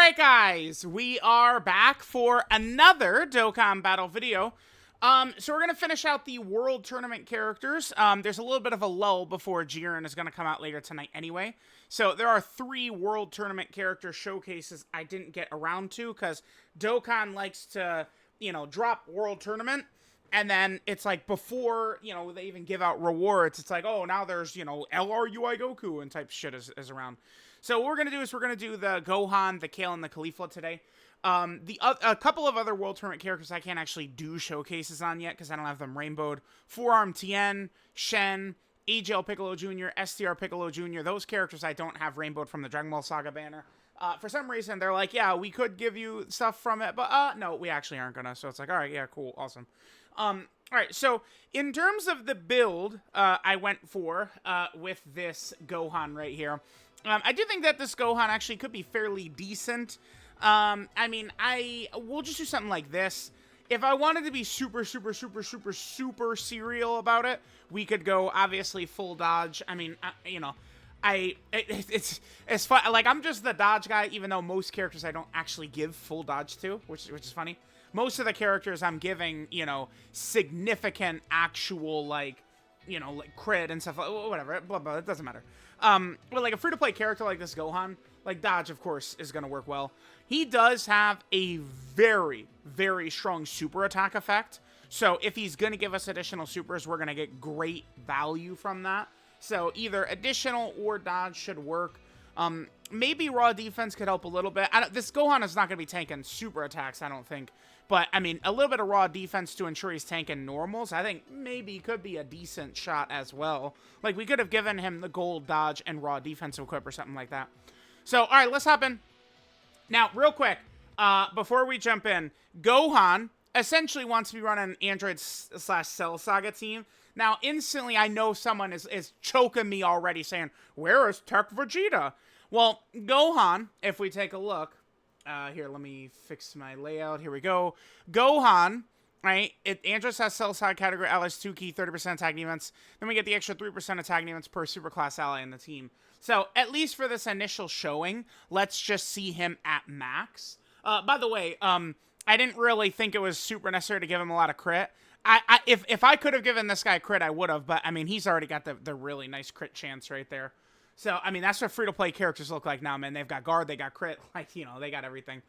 Alright guys, we are back for another Dokkan battle video. So we're going to finish out the World Tournament characters. There's a little bit of a lull before Jiren is going to come out later tonight anyway. So there are 3 World Tournament character showcases I didn't get around to because Dokkan likes to, drop World Tournament. And then it's like before, they even give out rewards, it's like, oh, now there's, LRUI Goku and type shit is around. So what we're going to do is we're going to do the Gohan, the Kale, and the Caulifla today. A couple of other World Tournament characters I can't actually do showcases on yet because I don't have them rainbowed. Forearm Tien, Shen, AGL Piccolo Jr., STR Piccolo Jr., those characters I don't have rainbowed from the Dragon Ball Saga banner. For some reason, they're like, yeah, we could give you stuff from it, but no, we actually aren't gonna. So it's like, all right, yeah, cool, awesome. All right, so in terms of the build I went for with this Gohan right here, I do think that this Gohan actually could be fairly decent. I mean, we'll just do something like this. If I wanted to be super serial about it, we could go obviously full dodge. I mean, it's fun. Like, I'm just the dodge guy, even though most characters I don't actually give full dodge to, which is funny. Most of the characters I'm giving, significant actual, like crit and stuff, whatever, blah, blah, it doesn't matter. But like a free-to-play character like this Gohan, like dodge, of course, is going to work well. He does have a very, very strong super attack effect. So if he's going to give us additional supers, we're going to get great value from that. So either additional or dodge should work. Maybe raw defense could help a little bit. This Gohan is not going to be tanking super attacks, I don't think. But, I mean, a little bit of raw defense to ensure he's tanking normals, I think maybe could be a decent shot as well. Like, we could have given him the gold dodge and raw defensive equip or something like that. So, alright, let's hop in. Now, real quick, before we jump in, Gohan essentially wants to be running an Android/Cell Saga team. Now, instantly, I know someone is choking me already saying, where is Tech Vegeta? Well, Gohan, if we take a look, here, let me fix my layout. Here we go. Gohan, right? Android has Cell Saga category allies 2 key, 30% attack defense. Then we get the extra 3% attack defense per superclass ally in the team. So, at least for this initial showing, let's just see him at max. By the way, I didn't really think it was super necessary to give him a lot of crit. If I could have given this guy crit, I would have, but, I mean, he's already got the really nice crit chance right there. So, I mean, that's what free-to-play characters look like now, man. They've got guard, they got crit, like, they got everything.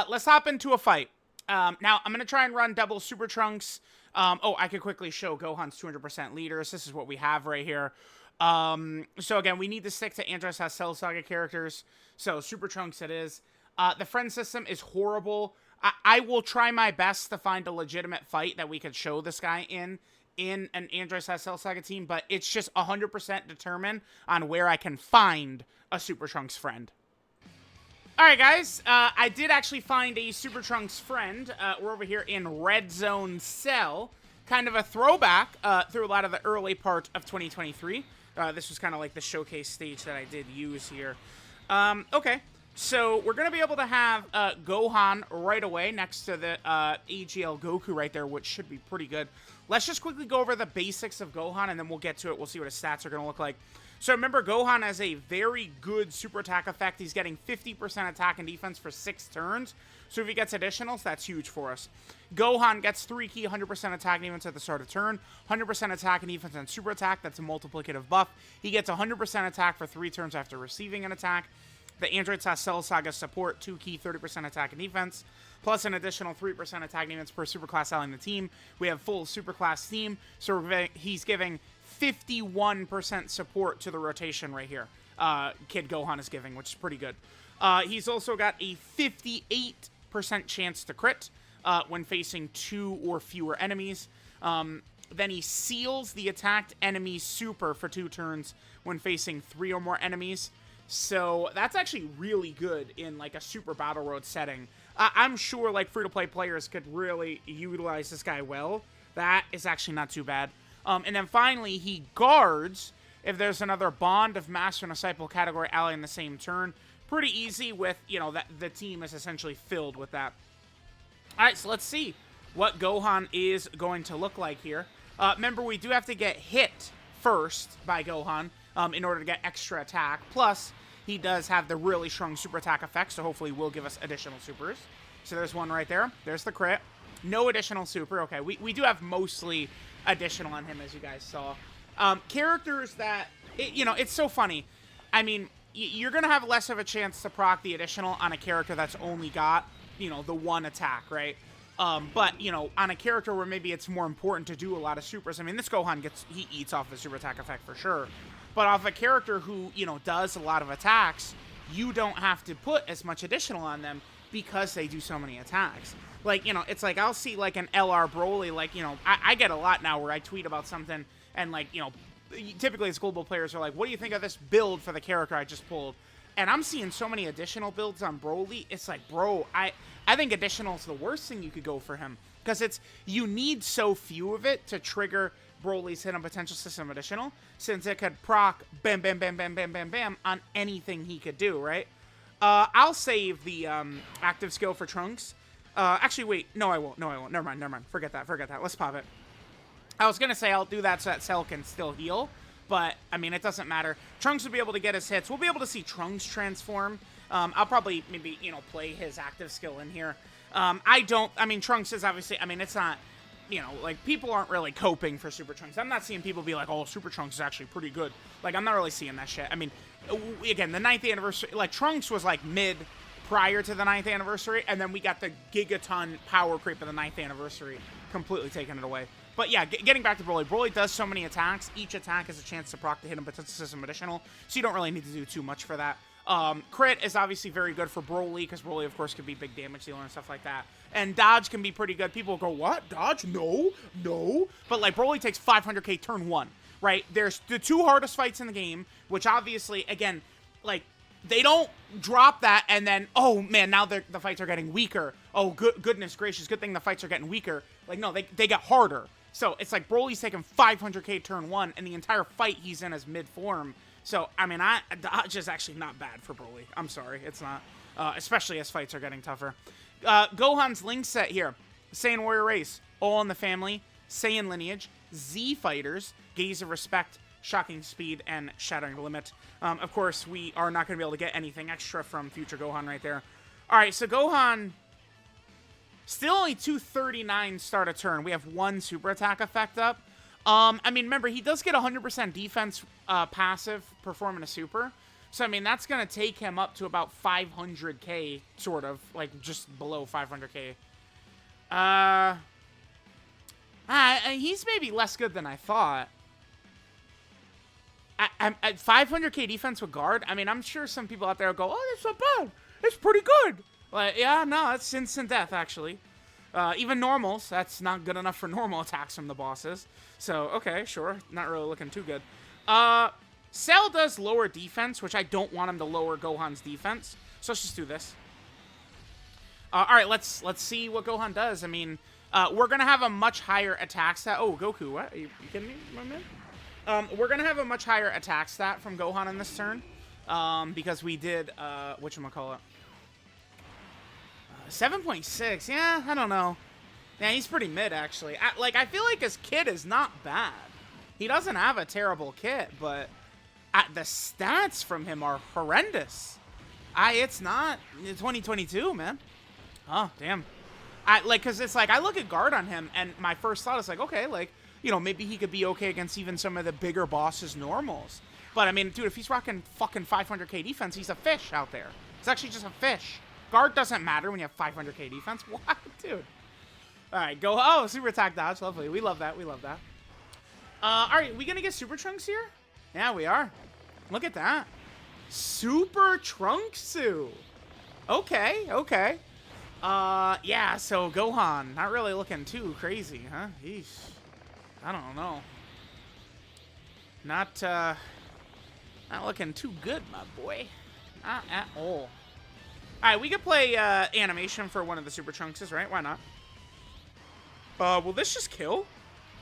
Let's hop into a fight. Now, I'm going to try and run double Super Trunks. I could quickly show Gohan's 200% leaders. This is what we have right here. So, again, we need to stick to Android Cell Saga characters. So, Super Trunks it is. The friend system is horrible. I will try my best to find a legitimate fight that we could show this guy in an Android Cell Saga team, but it's just 100% determined on where I can find a Super Trunks friend. Alright guys, I did actually find a Super Trunks friend. We're over here in Red Zone Cell. Kind of a throwback through a lot of the early part of 2023. This was kind of like the showcase stage that I did use here. Okay. So, we're going to be able to have Gohan right away next to the AGL Goku right there, which should be pretty good. Let's just quickly go over the basics of Gohan, and then we'll get to it. We'll see what his stats are going to look like. So, remember, Gohan has a very good super attack effect. He's getting 50% attack and defense for 6 turns. So, if he gets additionals, that's huge for us. Gohan gets 3 key, 100% attack and defense at the start of turn. 100% attack and defense and super attack. That's a multiplicative buff. He gets 100% attack for 3 turns after receiving an attack. The Android Cell Saga support 2 key, 30% attack and defense, plus an additional 3% attack and defense per superclass ally in the team. We have full superclass team, so he's giving 51% support to the rotation right here. Kid Gohan is giving, which is pretty good. He's also got a 58% chance to crit when facing 2 or fewer enemies. Then he seals the attacked enemy's super for 2 turns when facing 3 or more enemies. So that's actually really good in like a super battle road setting. I'm sure like free-to-play players could really utilize this guy well. That is actually not too bad. And then finally, he guards if there's another bond of master and disciple category ally in the same turn. Pretty easy with, that the team is essentially filled with that. Alright, so let's see what Gohan is going to look like here. Remember, we do have to get hit first by Gohan in order to get extra attack. Plus, he does have the really strong super attack effect, so hopefully will give us additional supers. So there's one right there. There's the crit. No additional super. Okay, we do have mostly additional on him, as you guys saw. Characters that, it's so funny. I mean, you're going to have less of a chance to proc the additional on a character that's only got, the one attack, right? But, on a character where maybe it's more important to do a lot of supers. I mean, this Gohan he eats off the super attack effect for sure. But off a character who, does a lot of attacks, you don't have to put as much additional on them because they do so many attacks. Like, it's like I'll see like an LR Broly, like, I get a lot now where I tweet about something and like, typically as global players are like, what do you think of this build for the character I just pulled? And I'm seeing so many additional builds on Broly. It's like, bro, I think additional is the worst thing you could go for him. Because you need so few of it to trigger Broly's hidden potential system additional, since it could proc bam, bam, bam, bam, bam, bam, bam on anything he could do, right? I'll save the active skill for Trunks. Actually, wait. No, I won't. Never mind. Forget that. Let's pop it. I was going to say I'll do that so that Cell can still heal. But, I mean, it doesn't matter. Trunks will be able to get his hits. We'll be able to see Trunks transform. I'll probably maybe, play his active skill in here. Trunks is obviously, it's not, like, people aren't really coping for Super Trunks. I'm not seeing people be like, oh, Super Trunks is actually pretty good. Like, I'm not really seeing that shit. I mean, again, the 9th anniversary, like, Trunks was, like, mid prior to the 9th anniversary, and then we got the gigaton power creep of the 9th anniversary completely taking it away. But yeah, getting back to Broly. Broly does so many attacks. Each attack has a chance to proc the hidden potential system additional, so you don't really need to do too much for that. Crit is obviously very good for Broly, because Broly, of course, can be big damage dealer and stuff like that. And dodge can be pretty good. People go, what? Dodge? No. But, like, Broly takes 500k turn 1, right? There's the 2 hardest fights in the game, which obviously, again, like, they don't drop that and then, oh, man, now the fights are getting weaker. Oh, goodness gracious, good thing the fights are getting weaker. Like, no, they get harder. So, it's like Broly's taking 500k turn 1, and the entire fight he's in is mid-form. So, I mean, dodge is actually not bad for Broly. I'm sorry, it's not. Especially as fights are getting tougher. Gohan's Link set here. Saiyan Warrior Race, all in the family. Saiyan Lineage, Z Fighters, Gaze of Respect, Shocking Speed, and Shattering Limit. Of course, we are not going to be able to get anything extra from future Gohan right there. Alright, so Gohan, still only 239 start a turn. We have 1 super attack effect up. Remember, he does get 100% defense passive performing a super. So, I mean, that's going to take him up to about 500k, sort of. Like, just below 500k. He's maybe less good than I thought. At 500k defense with guard, I mean, I'm sure some people out there will go, oh, that's not bad. It's pretty good. Like, yeah, no, that's instant death, actually. Even normals, that's not good enough for normal attacks from the bosses. So, okay, sure. Not really looking too good. Cell does lower defense, which I don't want him to lower Gohan's defense. So let's just do this. Alright, let's see what Gohan does. I mean, we're going to have a much higher attack stat. Oh, Goku, what? Are you kidding me, my man? We're going to have a much higher attack stat from Gohan in this turn. Because we did, whatchamacallit? 7.6, yeah, I don't know. Yeah, he's pretty mid, actually. I feel like his kit is not bad. He doesn't have a terrible kit, but the stats from him are horrendous. It's not 2022, man. Oh, damn. Because it's like, I look at guard on him, and my first thought is like, okay, like, maybe he could be okay against even some of the bigger bosses' normals. But, I mean, dude, if he's rocking fucking 500k defense, he's a fish out there. He's actually just a fish. Guard doesn't matter when you have 500k defense. What, dude? Alright, go. Oh, super attack dodge. Lovely. We love that. Alright, we gonna get Super Trunks here? Yeah, we are. Look at that. Super Trunksu. Okay. Yeah, so Gohan. Not really looking too crazy, huh? Eesh. I don't know. Not looking too good, my boy. Not at all. Alright, we could play animation for one of the Super Trunkses, right? Why not? Will this just kill?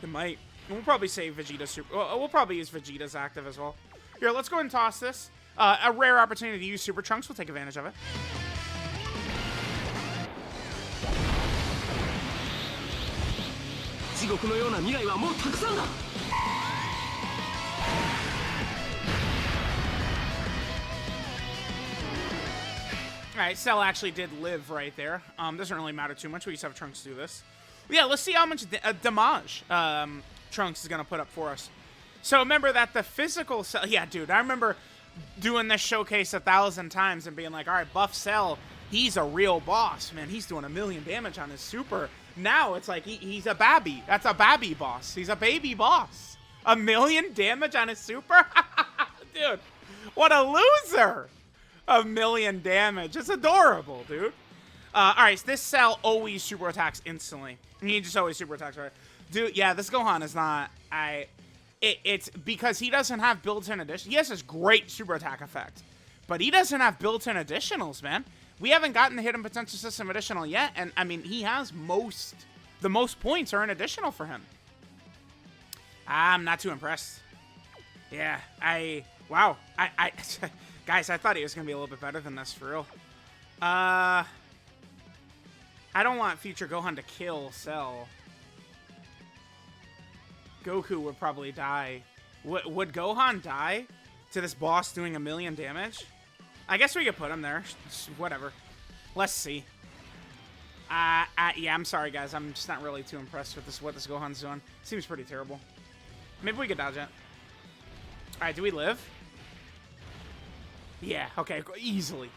It might. We'll probably save Vegeta Super. We'll probably use Vegeta's active as well. Here, let's go ahead and toss this. A rare opportunity to use Super Trunks. We'll take advantage of it. Alright, Cell actually did live right there. Doesn't really matter too much. We just have Trunks do this. But yeah, let's see how much damage Trunks is going to put up for us. So remember that the physical Cell... Yeah, dude, I remember doing this showcase 1,000 times and being like, alright, buff Cell, he's a real boss. Man, he's doing 1,000,000 damage on his super. Now it's like he's a babby. That's a babby boss. He's a baby boss. 1,000,000 damage on his super? Dude, what a loser. 1,000,000 damage. It's adorable, dude. Alright, so this Cell always super attacks instantly. He just always super attacks, right? Dude, yeah, this Gohan is not... It's because he doesn't have built-in addition. He has this great super attack effect, but he doesn't have built-in additionals, man. We haven't gotten the hidden potential system additional yet, and I mean, he has the most points are an additional for him. I'm not too impressed. Yeah, wow. Guys, I thought he was going to be a little bit better than this, for real. I don't want future Gohan to kill Cell. Goku would probably die. Would Gohan die to this boss doing 1,000,000 damage? I guess we could put him there. Whatever. Let's see. Yeah, I'm sorry, guys. I'm just not really too impressed with what this Gohan's doing. Seems pretty terrible. Maybe we could dodge it. Alright, do we live? Yeah, okay. Easily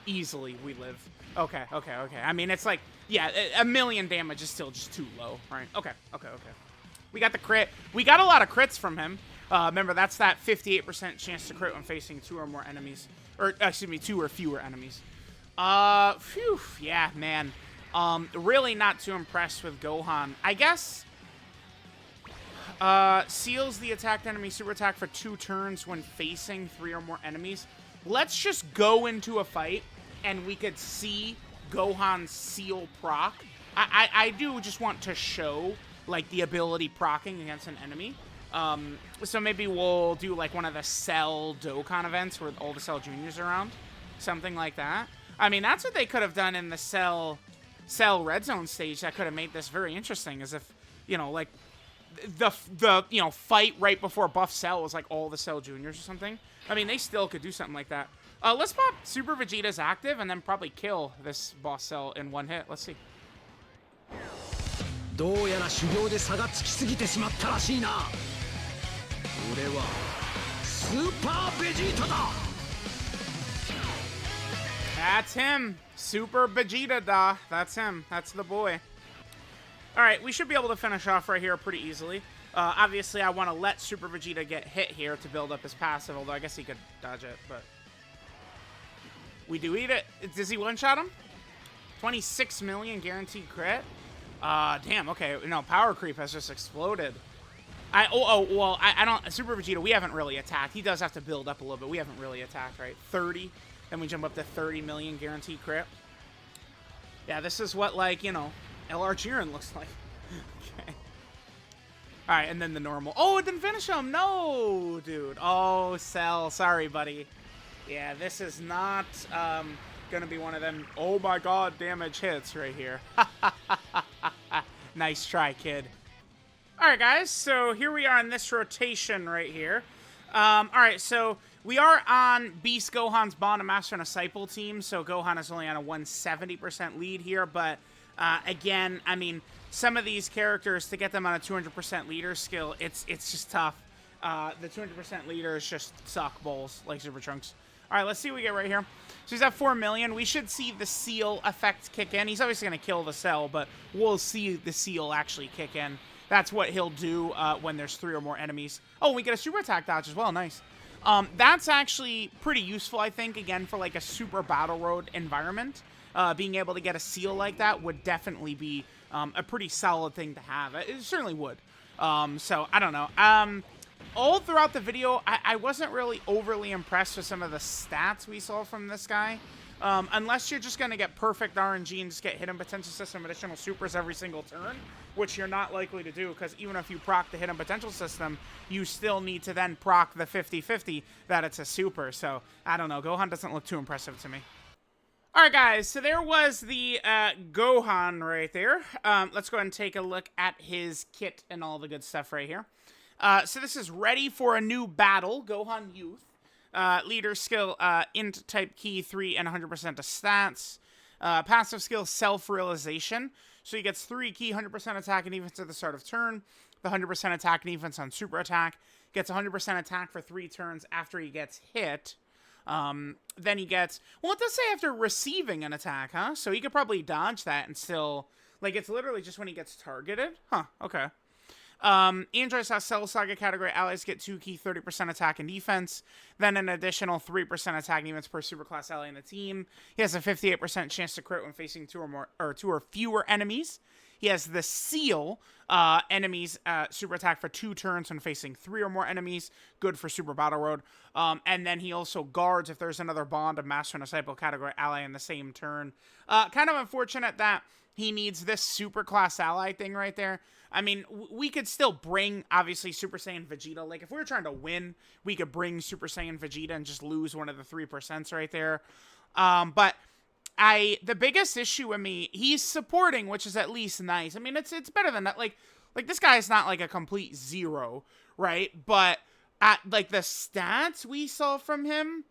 we live. Okay. I mean, it's like, yeah, 1,000,000 damage is still just too low, right? Okay. We got the crit. We got a lot of crits from him. Remember, that's that 58% chance to crit when facing 2 or more enemies. Or, excuse me, 2 or fewer enemies. Phew. Yeah, man. Really not too impressed with Gohan. I guess... seals the attacked enemy super attack for 2 turns when facing 3 or more enemies. Let's just go into a fight, and we could see Gohan's seal proc. I do just want to show... like the ability proccing against an enemy. So maybe we'll do like one of the Cell Dokkan events where all the Cell Juniors are around. Something like that. I mean, that's what they could have done in the Cell Red Zone stage that could have made this very interesting, as if, you know, like the fight right before Buff Cell was like all the Cell Juniors or something. I mean, they still could do something like that. Let's pop Super Vegeta's active and then probably kill this boss Cell in one hit. Let's see. どうやら修行で差がつきすぎてしまったらしいな。俺はスーパーベジータだ。 That's him. Super Vegeta da. That's him. That's the boy. Alright, we should be able to finish off right here pretty easily. Obviously, I want to let Super Vegeta get hit here to build up his passive, although I guess he could dodge it, but... we do eat it. Does he one-shot him? 26,000,000 guaranteed crit? Damn, okay. No, power creep has just exploded. I don't... Super Vegeta, we haven't really attacked. He does have to build up a little bit. We haven't really attacked, right? 30. Then we jump up to 30,000,000 guaranteed crit. Yeah, this is what, like, you know, LR Jiren looks like. Okay. Alright, and then the normal... oh, it didn't finish him! No, dude. Oh, Cell. Sorry, buddy. Yeah, this is not, gonna be one of them, oh my god, damage hits right here. Nice try, kid. Alright, guys, so here we are in this rotation right here. Alright, so we are on Beast Gohan's Bond, a Master, and a Disciple team, so Gohan is only on a 170% lead here, but, again, I mean, some of these characters, to get them on a 200% leader skill, it's just tough. The 200% leaders just suck balls, like Super Trunks. Alright, let's see what we get right here. So he's at 4,000,000. We should see the seal effect kick in. He's obviously going to kill the Cell, but we'll see the seal actually kick in. That's what he'll do when there's 3 or more enemies. Oh, we get a super attack dodge as well. Nice. That's actually pretty useful, I think, again, for like a super battle road environment. Being able to get a seal like that would definitely be a pretty solid thing to have. It certainly would. So, I don't know. All throughout the video, I wasn't really overly impressed with some of the stats we saw from this guy. Unless you're just going to get perfect RNG and just get hidden potential system additional supers every single turn, which you're not likely to do, because even if you proc the hidden potential system, you still need to then proc the 50-50 that it's a super. So, I don't know. Gohan doesn't look too impressive to me. Alright, guys, so there was the Gohan right there. Let's go ahead and take a look at his kit and all the good stuff right here. So this is ready for a new battle, Gohan Youth. Leader skill, int type key 3 and 100% of stats. Passive skill, self-realization. So he gets 3 key 100% attack and defense at the start of turn. The 100% attack and defense on super attack. Gets 100% attack for 3 turns after he gets hit. Then he gets... Well, it does say after receiving an attack, huh? So he could probably dodge that and still... Like, it's literally just when he gets targeted? Huh, okay. Android's Cell Saga category allies get 2 key 30% attack and defense, then an additional 3% attack and defense per superclass ally in the team. He has a 58% chance to crit when facing 2 or fewer enemies. He has the Seal, enemies super attack for 2 turns when facing 3 or more enemies, good for Super Battle Road. And then he also guards if there's another Bond of Master and Disciple category ally in the same turn. Kind of unfortunate that he needs this superclass ally thing right there. I mean, we could still bring, obviously, Super Saiyan Vegeta. Like, if we were trying to win, we could bring Super Saiyan Vegeta and just lose one of the 3% right there. But the biggest issue with me, he's supporting, which is at least nice. I mean, it's better than that. Like this guy is not like a complete 0, right? But at like the stats we saw from him,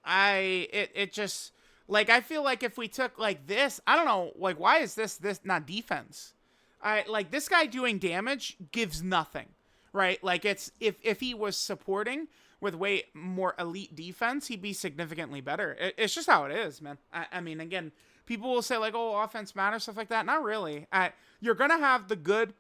it just like, I feel like if we took like this, I don't know, like, why is this not defense? Like, this guy doing damage gives nothing, right? Like, it's if he was supporting with way more elite defense, he'd be significantly better. It's just how it is, man. I mean, again, people will say, like, oh, offense matters, stuff like that. Not really. You're going to have the good,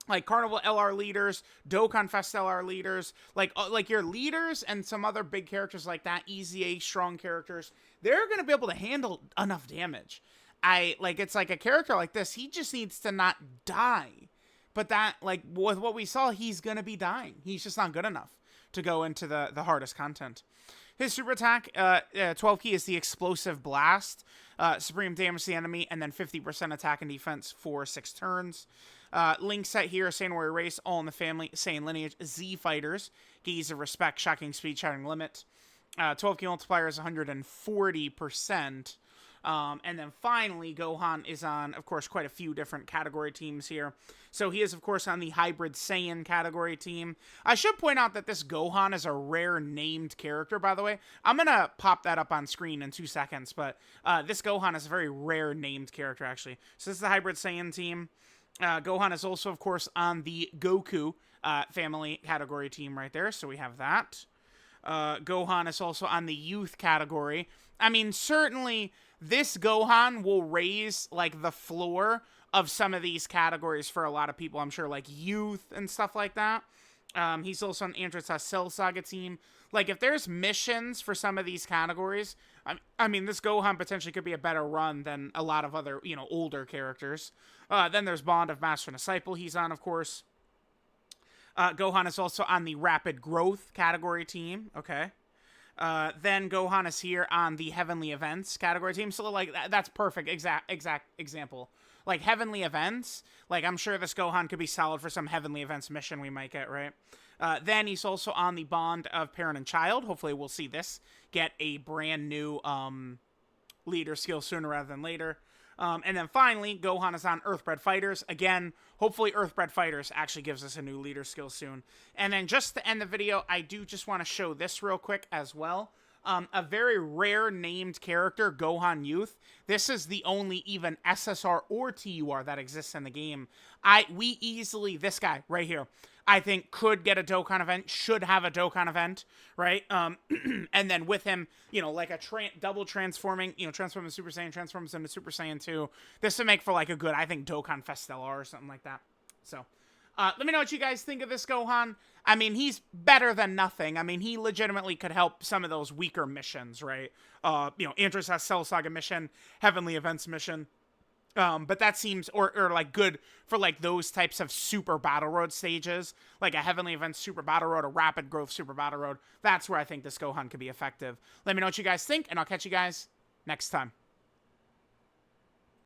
like, Carnival LR leaders, Dokkan Fest LR leaders, like your leaders and some other big characters like that, EZA strong characters, they're going to be able to handle enough damage. It's like a character like this, he just needs to not die. But that, like, with what we saw, he's going to be dying. He's just not good enough to go into the hardest content. His super attack, 12 key, is the Explosive Blast. Supreme damage to the enemy, and then 50% attack and defense for 6 turns. Link set here, Saiyan Warrior Race, all in the family, Saiyan lineage, Z Fighters, Gaze of Respect, Shocking Speed, Shattering Limit. 12 key multiplier is 140%. And then finally, Gohan is on, of course, quite a few different category teams here. So he is, of course, on the Hybrid Saiyan category team. I should point out that this Gohan is a rare named character, by the way. I'm going to pop that up on screen in 2 seconds, but this Gohan is a very rare named character, actually. So this is the Hybrid Saiyan team. Gohan is also, of course, on the Goku family category team right there. So we have that. Gohan is also on the youth category. I mean, certainly this Gohan will raise, like, the floor of some of these categories for a lot of people. I'm sure, like, youth and stuff like that. He's also on Android's Cell Saga team. Like, if there's missions for some of these categories, I mean, this Gohan potentially could be a better run than a lot of other, older characters. Then there's Bond of Master and Disciple he's on, of course. Gohan is also on the Rapid Growth category team. Okay. Then Gohan is here on the Heavenly Events category team. So, like, that's perfect. Exact example. Like, Heavenly Events, like, I'm sure this Gohan could be solid for some Heavenly Events mission we might get, right? Then he's also on the Bond of Parent and Child. Hopefully we'll see this get a brand new leader skill sooner rather than later. And then finally, Gohan is on Earthbred Fighters. Again, hopefully Earthbred Fighters actually gives us a new leader skill soon. And then just to end the video, I do just want to show this real quick as well. A very rare named character, Gohan Youth. This is the only even SSR or TUR that exists in the game. This guy right here, I think could get a Dokkan event, should have a Dokkan event, right? And then with him, like a double transforming, transforming Super Saiyan, transforms into Super Saiyan 2. This would make for like a good, I think, Dokkan Fest LR or something like that. So, let me know what you guys think of this Gohan. I mean, he's better than nothing. I mean, he legitimately could help some of those weaker missions, right? Android's Cell Saga mission, Heavenly Events mission. But that seems, or like good for like those types of Super Battle Road stages, like a Heavenly Events Super Battle Road, a Rapid Growth Super Battle Road. That's where I think this Gohan could be effective. Let me know what you guys think, and I'll catch you guys next time.